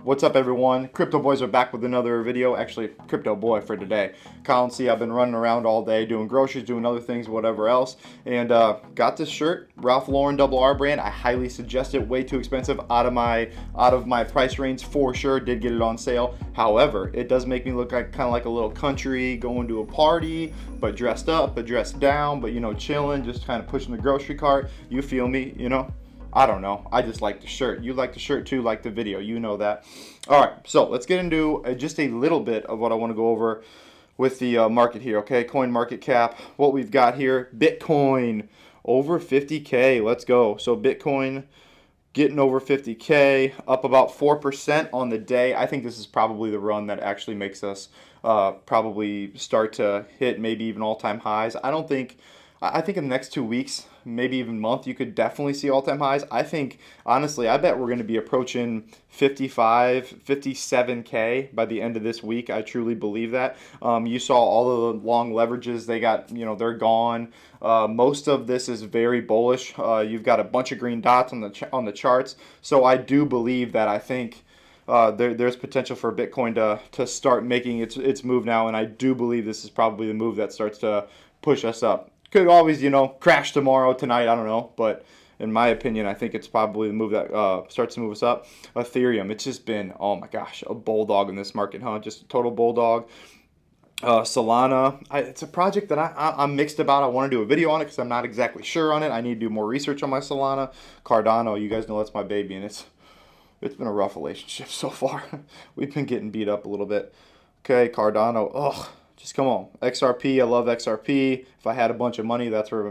What's up, everyone? Crypto Boys are back with another video. Actually, Crypto Boy for today. Colin C. I've been running around all day doing groceries, doing other things, whatever else, and got this shirt, Ralph Lauren Double R brand. I highly suggest it. Way too expensive, out of my price range for sure. Did get it on sale. However, it does make me look like kind of like a little country going to a party, but dressed up, but dressed down, but chilling, just kind of pushing the grocery cart. You feel me? I don't know. I just like the shirt. You like the shirt too, like the video. You know that. All right, so let's get into just a little bit of what I want to go over with the market here, okay? Coin market cap, what we've got here. Bitcoin, over 50K. Let's go. So Bitcoin getting over 50K, up about 4% on the day. I think this is probably the run that actually makes us probably start to hit maybe even all-time highs. I think in the next 2 weeks, maybe even month, you could definitely see all-time highs. I think, honestly, I bet we're going to be approaching 55, 57K by the end of this week. I truly believe that. You saw all of the long leverages. They got, they're gone. Most of this is very bullish. You've got a bunch of green dots on the charts. So I do believe that. I think there's potential for Bitcoin to start making its move now, and I do believe this is probably the move that starts to push us up. Could always, crash tomorrow, tonight, I don't know. But in my opinion, I think it's probably the move that starts to move us up. Ethereum, it's just been, oh my gosh, a bulldog in this market, huh? Just a total bulldog. Solana, it's a project that I'm mixed about. I want to do a video on it because I'm not exactly sure on it. I need to do more research on my Solana. Cardano, you guys know that's my baby, and it's been a rough relationship so far. We've been getting beat up a little bit. Okay, Cardano, ugh. Just come on. XRP, I love XRP. If I had a bunch of money, that's where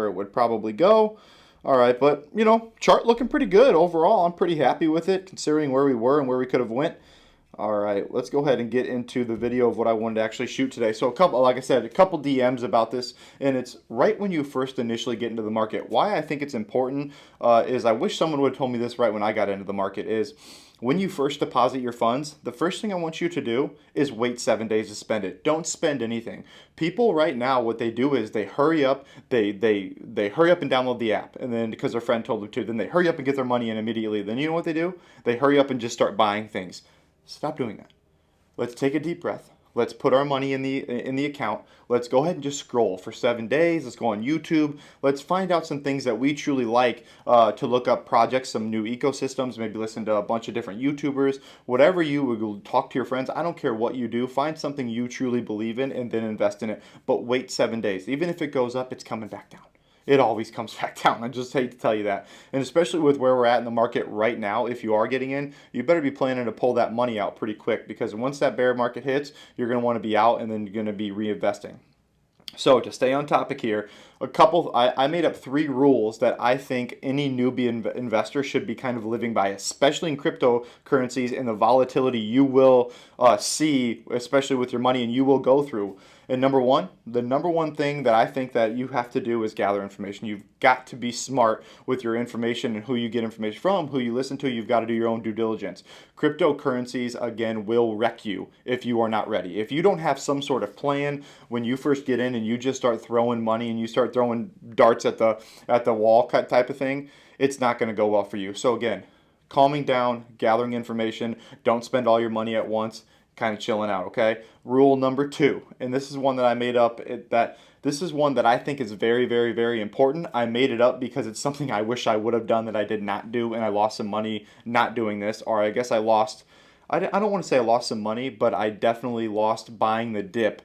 it would probably go. All right, but chart looking pretty good overall. I'm pretty happy with it considering where we were and where we could have went. All right, let's go ahead and get into the video of what I wanted to actually shoot today. So like I said, a couple DMs about this, and it's right when you first initially get into the market. Why I think it's important is I wish someone would have told me this right when I got into the market is when you first deposit your funds, the first thing I want you to do is wait 7 days to spend it. Don't spend anything. People right now, what they do is they hurry up, they hurry up and download the app, and then because their friend told them to, then they hurry up and get their money in immediately. Then you know what they do? They hurry up and just start buying things. Stop doing that. Let's take a deep breath. Let's put our money in the account. Let's go ahead and just scroll for 7 days. Let's go on YouTube. Let's find out some things that we truly like to look up projects, some new ecosystems, maybe listen to a bunch of different YouTubers, whatever you would talk to your friends. I don't care what you do. Find something you truly believe in and then invest in it. But wait 7 days. Even if it goes up, it's coming back down. It always comes back down. I just hate to tell you that. And especially with where we're at in the market right now, if you are getting in, you better be planning to pull that money out pretty quick because once that bear market hits, you're going to want to be out and then you're going to be reinvesting. So to stay on topic here, I made up 3 rules that I think any newbie investor should be kind of living by, especially in cryptocurrencies and the volatility you will see, especially with your money, and you will go through. And the number one thing that I think that you have to do is gather information. You've got to be smart with your information and who you get information from, who you listen to. You've got to do your own due diligence. Cryptocurrencies, again, will wreck you if you are not ready. If you don't have some sort of plan when you first get in and you just start throwing money and you start throwing darts at the wall type of thing, it's not going to go well for you. So again, calming down, gathering information, don't spend all your money at once, kind of chilling out, okay? Rule number 2, and this is one that I made up, this is one that I think is very, very, very important. I made it up because it's something I wish I would have done that I did not do, and I lost some money not doing this, or I guess I don't want to say I lost some money, but I definitely lost buying the dip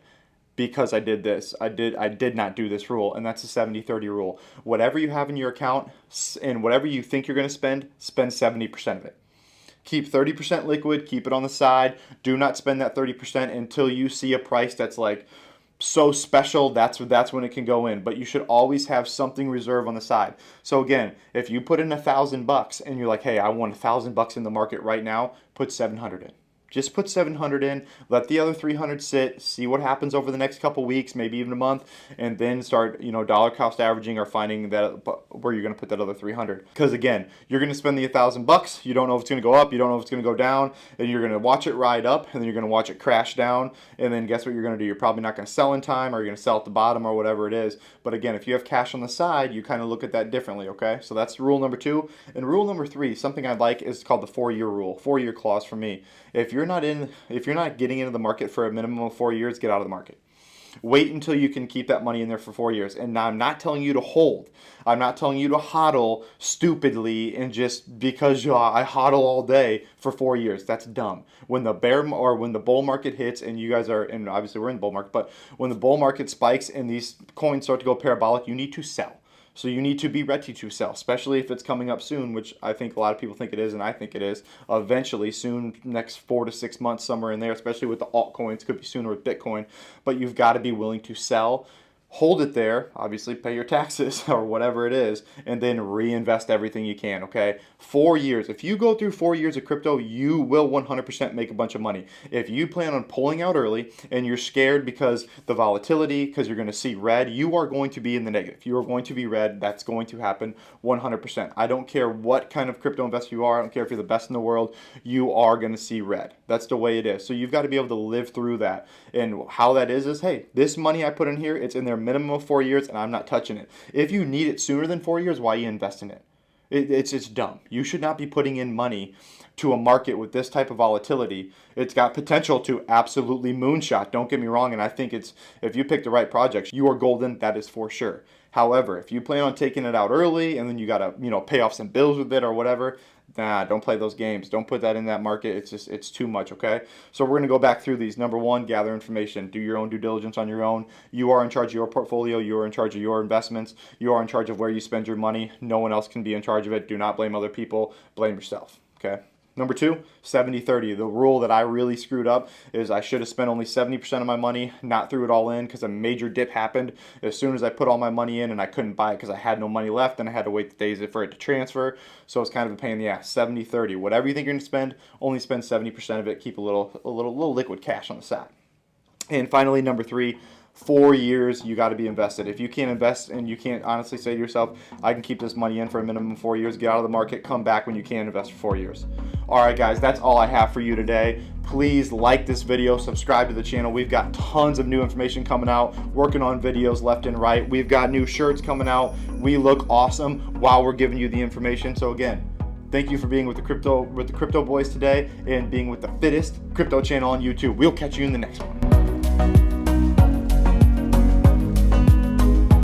because I did this. I did not do this rule, and that's the 70-30 rule. Whatever you have in your account and whatever you think you're going to spend 70% of it. Keep 30% liquid, keep it on the side. Do not spend that 30% until you see a price that's like so special, that's when it can go in. But you should always have something reserved on the side. So again, if you put in $1,000 and you're like, hey, I want $1,000 in the market right now, put 700 in. Just put 700 in, let the other 300 sit, see what happens over the next couple weeks, maybe even a month, and then start, dollar cost averaging or finding that where you're going to put that other 300. Because again, you're going to spend the $1,000. You don't know if it's going to go up, you don't know if it's going to go down, and you're going to watch it ride up, and then you're going to watch it crash down, and then guess what you're going to do? You're probably not going to sell in time, or you're going to sell at the bottom, or whatever it is. But again, if you have cash on the side, you kind of look at that differently, okay? So that's rule number 2. And rule number 3, something I like, is called the 4-year rule, 4-year clause for me. If you're not getting into the market for a minimum of 4 years, get out of the market. Wait until you can keep that money in there for 4 years. And now I'm not telling you to hold. I'm not telling you to hodl stupidly and just because I hodl all day for 4 years. That's dumb. When the when the bull market hits, and you guys are, and obviously we're in the bull market, but when the bull market spikes and these coins start to go parabolic, you need to sell. So you need to be ready to sell, especially if it's coming up soon, which I think a lot of people think it is, and I think it is. Eventually, soon, next 4 to 6 months, somewhere in there, especially with the altcoins, could be sooner with Bitcoin. But you've got to be willing to sell. Hold it there, obviously pay your taxes or whatever it is, and then reinvest everything you can, okay? 4 years. If you go through 4 years of crypto, you will 100% make a bunch of money. If you plan on pulling out early and you're scared because the volatility, because you're going to see red, you are going to be in the negative. You are going to be red. That's going to happen 100%. I don't care what kind of crypto investor you are. I don't care if you're the best in the world. You are going to see red. That's the way it is. So you've got to be able to live through that. And how that is, hey, this money I put in here, it's in there minimum of 4 years, and I'm not touching it. If you need it sooner than 4 years, why are you investing in it? It's dumb. You should not be putting in money to a market with this type of volatility. It's got potential to absolutely moonshot. Don't get me wrong, and I think if you pick the right projects, you are golden. That is for sure. However, if you plan on taking it out early and then you got to pay off some bills with it or whatever, nah, don't play those games. Don't put that in that market. It's too much, okay? So we're going to go back through these. Number 1, gather information. Do your own due diligence on your own. You are in charge of your portfolio. You are in charge of your investments. You are in charge of where you spend your money. No one else can be in charge of it. Do not blame other people. Blame yourself, okay? Number 2, 70-30. The rule that I really screwed up is I should have spent only 70% of my money, not threw it all in because a major dip happened as soon as I put all my money in and I couldn't buy it because I had no money left and I had to wait the days for it to transfer. So it's kind of a pain in the ass. 70-30. Whatever you think you're going to spend, only spend 70% of it. Keep a little liquid cash on the side. And finally, number 3, 4 years, you got to be invested. If you can't invest and you can't honestly say to yourself, I can keep this money in for a minimum of 4 years, get out of the market, come back when you can invest for 4 years. All right, guys, that's all I have for you today. Please like this video, subscribe to the channel. We've got tons of new information coming out, working on videos left and right. We've got new shirts coming out. We look awesome while we're giving you the information. So again, thank you for being with the Crypto Boys today and being with the fittest crypto channel on YouTube. We'll catch you in the next one.